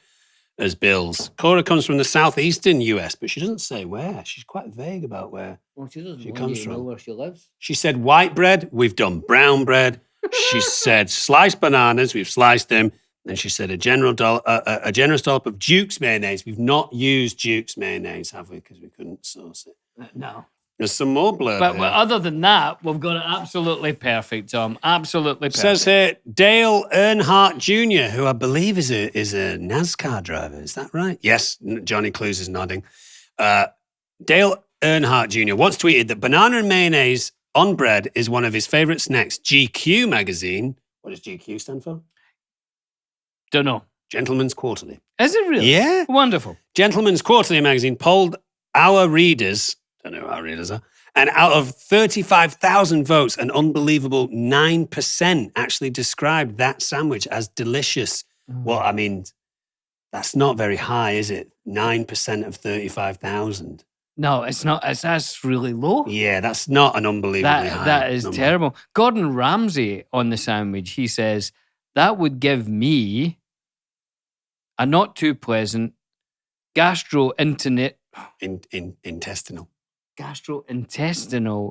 as Bill's. Cora comes from the southeastern US, but she doesn't say where. She's quite vague about where. Well, she doesn't She comes from. know where she lives. She said white bread, we've done brown bread. She said sliced bananas, we've sliced them. Then she said a generous dollop of Duke's mayonnaise. We've not used Duke's mayonnaise, have we? Because we couldn't source it. No. There's some more blurb But here. other than that, we've got it absolutely perfect, Tom. Absolutely perfect. Says here, Dale Earnhardt Jr., who I believe is a NASCAR driver. Is that right? Yes, Johnny Clues is nodding. Dale Earnhardt Jr. once tweeted that banana and mayonnaise on bread is one of his favorite snacks. GQ magazine. What does GQ stand for? Don't know. Gentleman's Quarterly. Is it really? Yeah. Wonderful. Gentleman's Quarterly magazine polled our readers, don't know who our readers are, and out of 35,000 votes, an unbelievable 9% actually described that sandwich as delicious. Well, I mean, that's not very high, is it? 9% of 35,000. No, it's not. That's really low. Yeah, that's not an unbelievably high That is number. terrible. Gordon Ramsay on the sandwich, he says, that would give me a not too pleasant gastrointestinal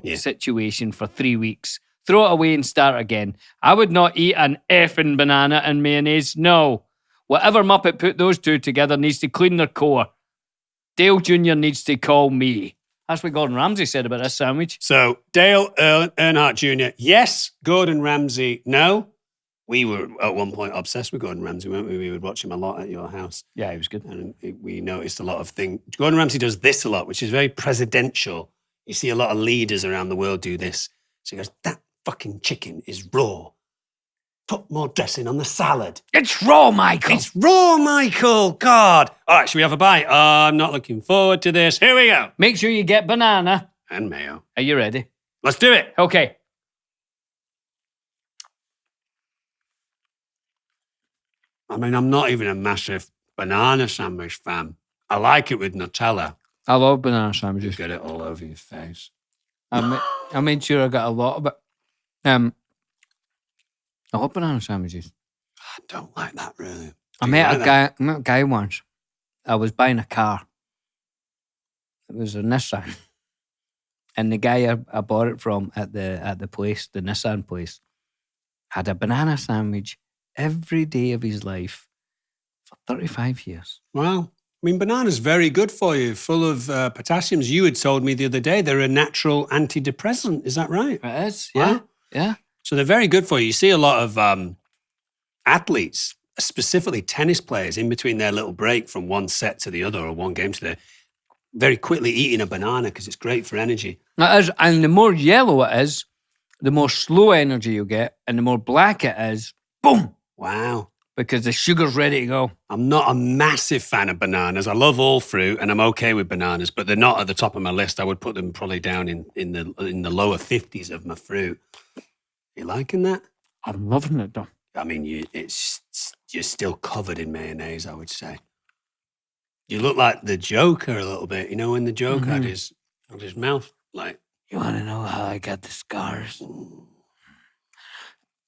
Yeah. situation for 3 weeks. Throw it away and start again. I would not eat an effing banana and mayonnaise. No. Whatever Muppet put those two together needs to clean their core. Dale Jr. needs to call me. That's what Gordon Ramsay said about this sandwich. So, Dale Earnhardt Jr., yes. Gordon Ramsay, no. We were at one point obsessed with Gordon Ramsay, weren't we? We would watch him a lot at your house. Yeah, he was good. And we noticed a lot of things. Gordon Ramsay does this a lot, which is very presidential. You see a lot of leaders around the world do this. So he goes, that fucking chicken is raw. Put more dressing on the salad. It's raw, Michael. It's raw, Michael. God. All right, should we have a bite? I'm not looking forward to this. Here we go. Make sure you get banana. And mayo. Are you ready? Let's do it. Okay. I mean, I'm not even a massive banana sandwich fan. I like it with Nutella. I love banana You sandwiches. get it all over your face. I made sure I got a lot of it. I love banana sandwiches. I don't like that, really. I Do you met like a that? guy once. I was buying a car. It was a Nissan. And the guy I bought it from at the place, the Nissan place, had a banana sandwich every day of his life for 35 years. Well, I mean, banana's very good for you, full of potassiums. You had told me the other day they're a natural antidepressant. Is that right? It is, Wow. yeah. So they're very good for you. You see a lot of athletes, specifically tennis players, in between their little break from one set to the other or one game to the very quickly eating a banana because it's great for energy. It is, and the more yellow it is, the more slow energy you get, and the more black it is, boom, Wow. because the sugar's ready to go. I'm not a massive fan of bananas. I love all fruit and I'm okay with bananas, but they're not at the top of my list. I would put them probably down in the lower 50s of my fruit. You liking that? I'm loving it, though. I mean, you're still covered in mayonnaise, I would say. You look like the Joker a little bit. You know, when the Joker had his mouth like. You want to know how I got the scars?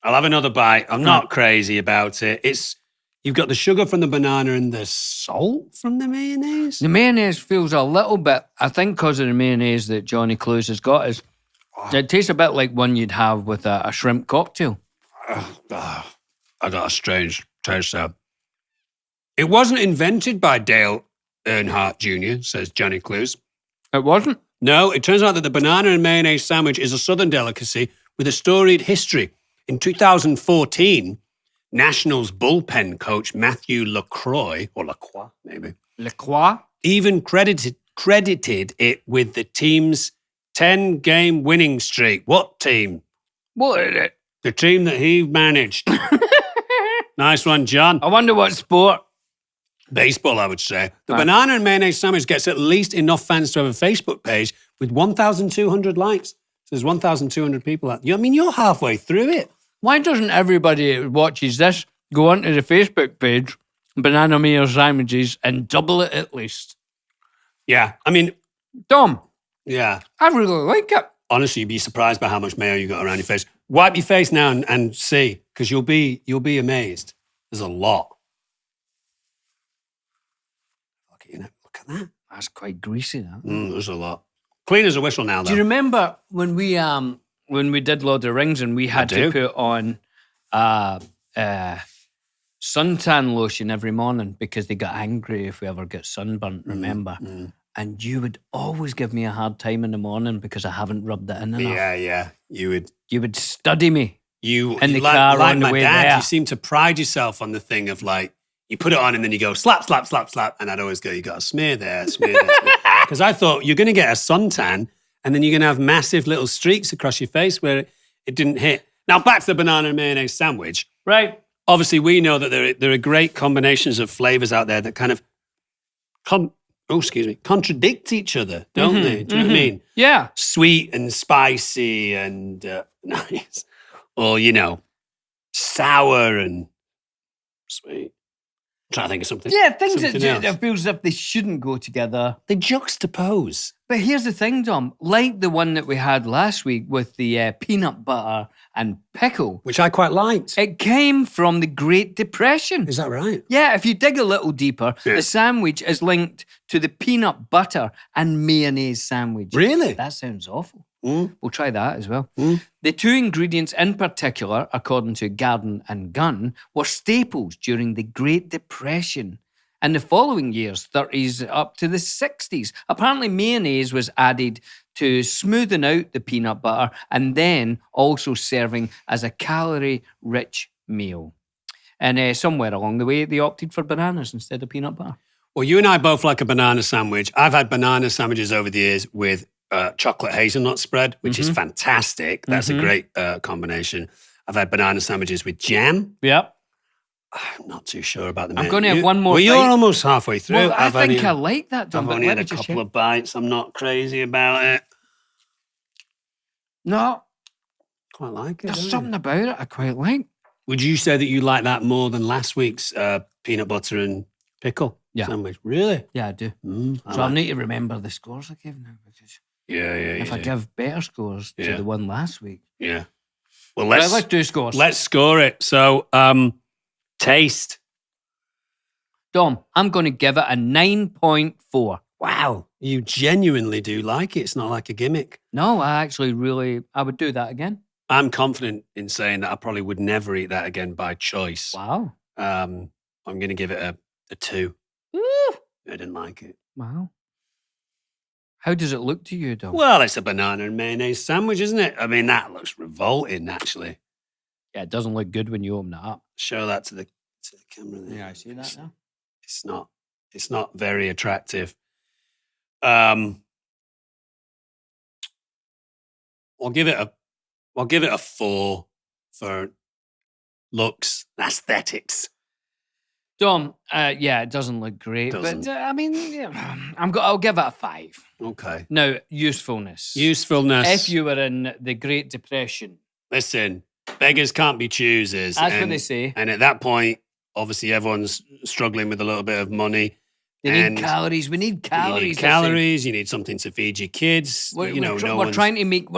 I'll have another bite. I'm not crazy about it. You've got the sugar from the banana and the salt from the mayonnaise. The mayonnaise feels a little bit, I think because of the mayonnaise that Johnny Clues has got, it tastes a bit like one you'd have with a shrimp cocktail. I got a strange taste there. It wasn't invented by Dale Earnhardt Jr., says Johnny Clues. It wasn't? No, it turns out that the banana and mayonnaise sandwich is a southern delicacy with a storied history. In 2014, Nationals bullpen coach Matthew LaCroix, or Lacroix maybe, LaCroix? even credited it with the team's 10-game winning streak. What team? What is it? The team that he managed. Nice one, John. I wonder what sport. Baseball, I would say. The Right. banana and mayonnaise sandwich gets at least enough fans to have a Facebook page with 1,200 likes. So there's 1,200 people out. I mean, you're halfway through it. Why doesn't everybody who watches this go onto the Facebook page, Banana Mayo Sandwiches, and double it at least? Yeah. I mean, Dom, yeah. I really like it. Honestly, you'd be surprised by how much mayo you got around your face. Wipe your face now and see, because you'll be amazed. There's a lot. Look at that. That's quite greasy, that. There's a lot. Clean as a whistle now, though. Do you remember when we did Lord of the Rings and we had to do. put on suntan lotion every morning because they got angry if we ever get sunburnt, remember? And you would always give me a hard time in the morning because I haven't rubbed it in enough. Yeah. You You would study me. You In the like, car like on the my way dad, there. you seem to pride yourself on the thing of like, you put it on and then you go slap, slap, slap, slap. And I'd always go, you got a smear there, smear there. Because I thought you're going to get a suntan and then you're going to have massive little streaks across your face where it didn't hit. Now, back to the banana and mayonnaise sandwich. Right. Obviously, we know that there are great combinations of flavors out there that kind of contradict each other, don't they? Do you know what I mean? Yeah. Sweet and spicy and nice. Or, sour and sweet. I'm trying to think of something. Yeah, things something that else. feels as if they shouldn't go together. They juxtapose. But here's the thing, Dom. Like the one that we had last week with the peanut butter and pickle, Which I quite liked. it came from the Great Depression. Is that right? Yeah, if you dig a little deeper, Yeah. the sandwich is linked to the peanut butter and mayonnaise sandwich. Really? That sounds awful. Mm. We'll try that as well. Mm. The two ingredients in particular, according to Garden and Gun, were staples during the Great Depression. In the following years, 30s up to the 60s, apparently mayonnaise was added to smoothing out the peanut butter and then also serving as a calorie-rich meal. And somewhere along the way, they opted for bananas instead of peanut butter. Well, you and I both like a banana sandwich. I've had banana sandwiches over the years with chocolate hazelnut spread, which is fantastic. That's a great combination. I've had banana sandwiches with jam. Yep. I'm not too sure about the I'm gonna have one more Well, you're bite. almost halfway through. Well, I think only, I like that, Dom. I've but only let had a me just couple check. of bites. I'm not crazy about it. No, Quite like it. there's don't something you? about it I quite like. Would you say that you like that more than last week's peanut butter and pickle Yeah. sandwich? Really? Yeah, I do. I So I like- need to remember the scores I gave now. Because Yeah. if I give better scores to Yeah. the one last week. Yeah. Well, Right, let's do scores. let's score it. So, taste. Dom, I'm going to give it a 9.4. Wow, you genuinely do like it. It's not like a gimmick. No, I would do that again. I'm confident in saying that I probably would never eat that again by choice. Wow. I'm going to give it a 2. Woo. I didn't like it. Wow. How does it look to you, Dom? Well, it's a banana and mayonnaise sandwich, isn't it? I mean, that looks revolting, actually. Yeah, it doesn't look good when you open it up. Show that to the camera there. Yeah, I see that now. It's not very attractive. I'll give it a 4 for looks, aesthetics. Dom, yeah, it doesn't look great, Doesn't. but I mean, yeah, I'll give it a 5. Okay. Now, usefulness. Usefulness. If you were in the Great Depression, Listen, beggars can't be choosers. that's what and- they say. And at that point, obviously, everyone's struggling with a little bit of money. They and need calories. We need calories. You need they say. calories. You need something to feed your kids. We're, you know, we're, tr- no we're one's- trying to make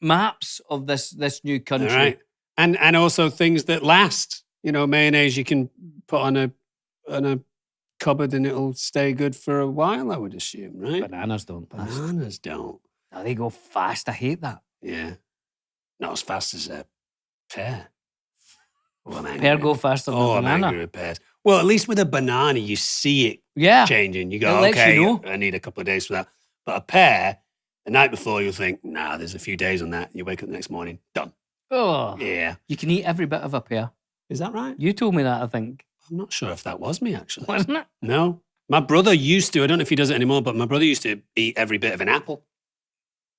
maps of this new country. All right. And also things that last. You know, mayonnaise you can put on a cupboard and it'll stay good for a while, I would assume, right? Bananas don't last. Bananas don't. No, they go fast. I hate that. Yeah. Not as fast as a pear. Oh, I'm angry. Pear go faster than I'm banana. angry with pears. Well, at least with a banana, you see it Yeah. changing. You It go, lets you okay, know. I need a couple of days for that. But a pear, the night before, you'll think, nah, there's a few days on that. You wake up the next morning, done. Oh. Yeah. You can eat every bit of a pear. Is that right? You told me that, I think. I'm not sure if that was me, actually. Wasn't it? No. My brother used to, I don't know if he does it anymore, but my brother used to eat every bit of an apple.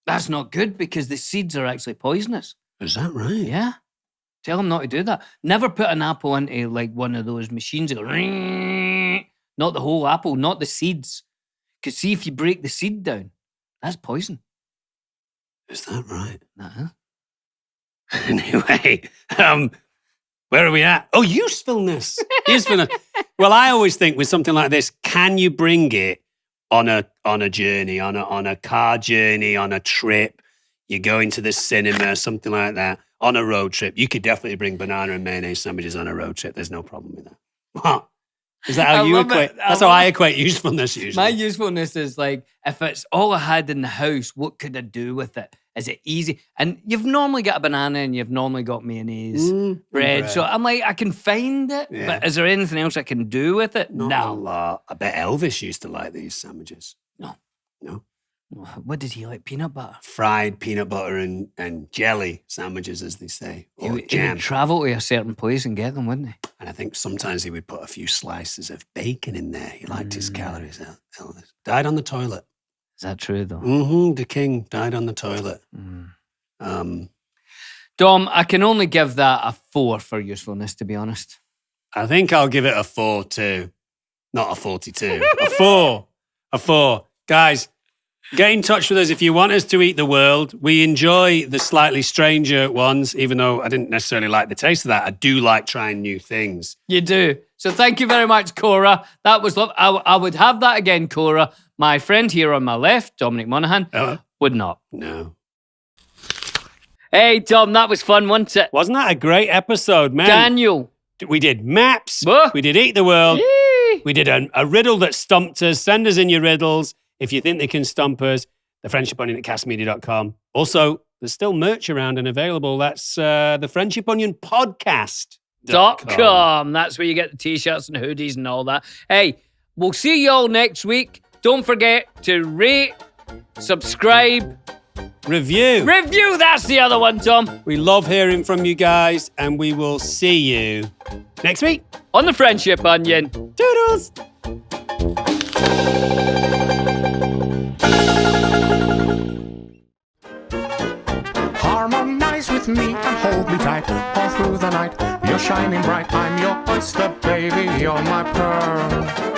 That's not good because the seeds are actually poisonous. Is that right? Yeah. Tell him not to do that. Never put an apple into like one of those machines that go ring. Not the whole apple, not the seeds. Because see, if you break the seed down, that's poison. Is that right? Uh-huh. Anyway, where are we at? Oh, usefulness. Usefulness. Well, I always think with something like this, can you bring it on a journey, on a car journey, on a trip? You're going to the cinema, something like that, on a road trip. You could definitely bring banana and mayonnaise sandwiches on a road trip. There's no problem with that. What? Is that how you equate? That's how I equate usefulness usually. My usefulness is like, if it's all I had in the house, what could I do with it? Is it easy? And you've normally got a banana and you've normally got mayonnaise, bread. So I'm like, I can find it, Yeah. but is there anything else I can do with it? Not a lot. I bet Elvis used to like these sandwiches. No. No? What did he like? Peanut butter? Fried peanut butter and jelly sandwiches, as they say, He or would jam. travel to a certain place and get them, wouldn't he? And I think sometimes he would put a few slices of bacon in there. He liked his calories, Elvis. Died on the toilet. Is that true, though? The king died on the toilet. Dom, I can only give that a 4 for usefulness, to be honest. I think I'll give it a 4 too. Not a 42. A 4. A 4. Guys, get in touch with us if you want us to eat the world. We enjoy the slightly stranger ones, even though I didn't necessarily like the taste of that. I do like trying new things. You do. So thank you very much, Cora. That was love. I would have that again, Cora. My friend here on my left, Dominic Monaghan, would not. No. Hey, Tom, that was fun, wasn't it? Wasn't that a great episode, man? Daniel. We did maps. What? We did Eat the World. Yee. We did a riddle that stumped us. Send us in your riddles if you think they can stump us. The Friendship Onion at castmedia.com. Also, there's still merch around and available. That's the Friendship Onion podcast.com. That's where you get the t-shirts and hoodies and all that. Hey, we'll see you all next week. Don't forget to rate, subscribe, Review. that's the other one, Tom. We love hearing from you guys, and we will see you next week. On the Friendship Onion. Toodles. Harmonize with me and hold me tight all through the night. You're shining bright, I'm your oyster, baby, you're my pearl.